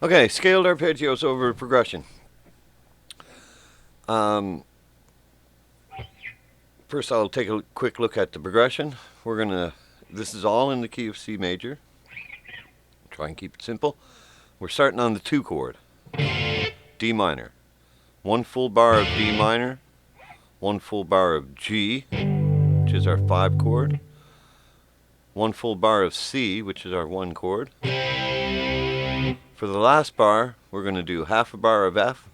Okay, scaled arpeggios over progression. First, I'll take a quick look at the progression. This is all in the key of C major. Try and keep it simple. We're starting on the 2 chord, D minor. 1 full bar of D minor, 1 full bar of G, which is our 5 chord, 1 full bar of C, which is our 1 chord. For the last bar, we're going to do half a bar of F,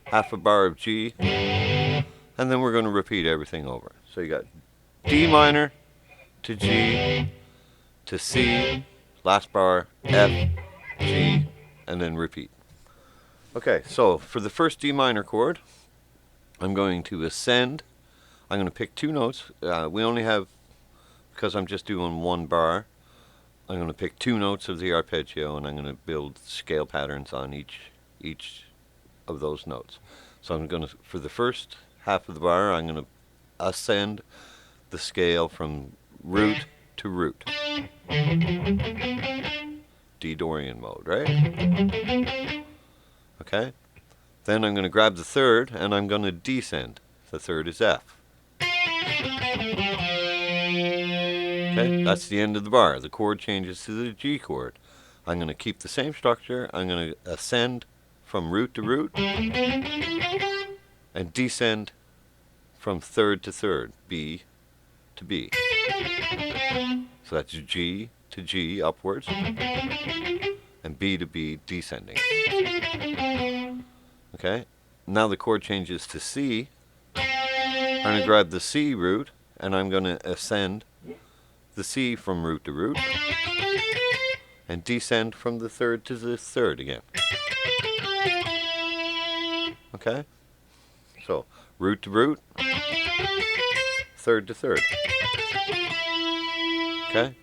half a bar of G, and then we're going to repeat everything over. So you got D minor to G to C, last bar F, G, and then repeat. Okay, so for the first D minor chord, I'm going to ascend. I'm going to pick 2 notes. We only have, because I'm just doing 1 bar, I'm going to pick 2 notes of the arpeggio, and I'm going to build scale patterns on each of those notes. So I'm going to, for the first half of the bar, I'm going to ascend the scale from root to root. D Dorian mode, right? Okay. Then I'm going to grab the third, and I'm going to descend. The third is F. Okay, that's the end of the bar. The chord changes to the G chord. I'm going to keep the same structure. I'm going to ascend from root to root and descend from third to third, B to B. So that's G to G upwards and B to B descending. Okay, now the chord changes to C. I'm going to grab the C root and I'm going to ascend the C from root to root and descend from the third to the third again. Okay, so root to root, third to third. Okay,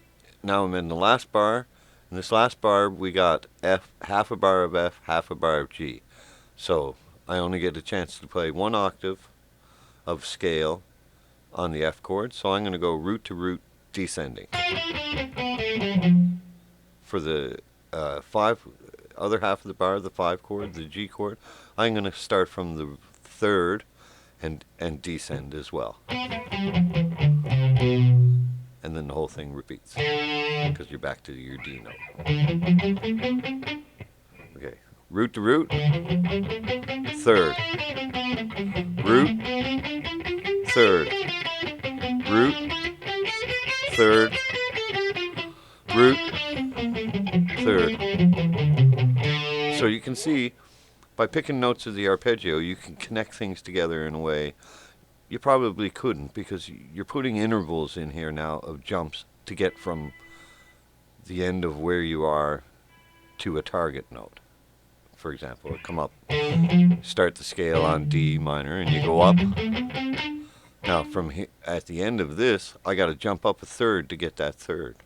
now I'm in the last bar. In this last bar we got F, half a bar of F, half a bar of G. So I only get a chance to play 1 octave of scale on the F chord, so I'm going to go root to root descending. For the other half of the bar, the 5 chord, the G chord, I'm going to start from the third and descend as well. And then the whole thing repeats because you're back to your D note. Okay, root to root, third, root, third, root, third, root, third. So you can see by picking notes of the arpeggio, you can connect things together in a way you probably couldn't, because you're putting intervals in here now of jumps to get from the end of where you are to a target note. For example, come up, start the scale on D minor, and you go up. Now, from at the end of this, I got to jump up a third to get that third.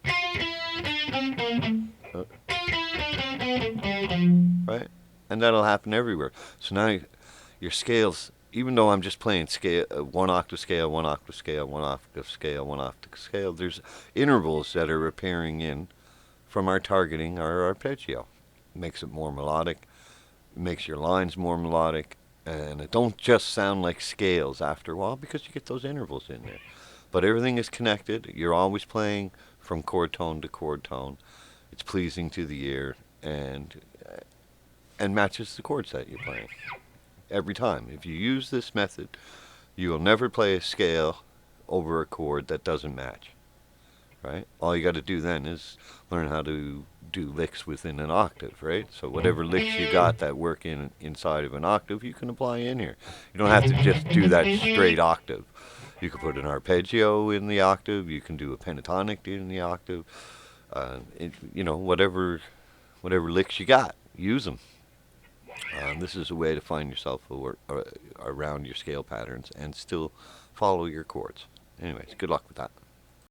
Right? And that'll happen everywhere. So now your scales, even though I'm just playing scale, 1 octave scale, 1 octave scale, 1 octave scale, 1 octave scale, there's intervals that are appearing in from our targeting our arpeggio. It makes it more melodic, it makes your lines more melodic, and it don't just sound like scales after a while because you get those intervals in there. But everything is connected. You're always playing from chord tone to chord tone. It's pleasing to the ear and matches the chords that you're playing every time. If you use this method, you will never play a scale over a chord that doesn't match. Right? All you got to do then is learn how to do licks within an octave, right? So whatever licks you got that work inside of an octave, you can apply in here. You don't have to just do that straight octave. You can put an arpeggio in the octave. You can do a pentatonic in the octave. Whatever licks you got, use them. This is a way to find yourself around your scale patterns and still follow your chords. Anyways, good luck with that.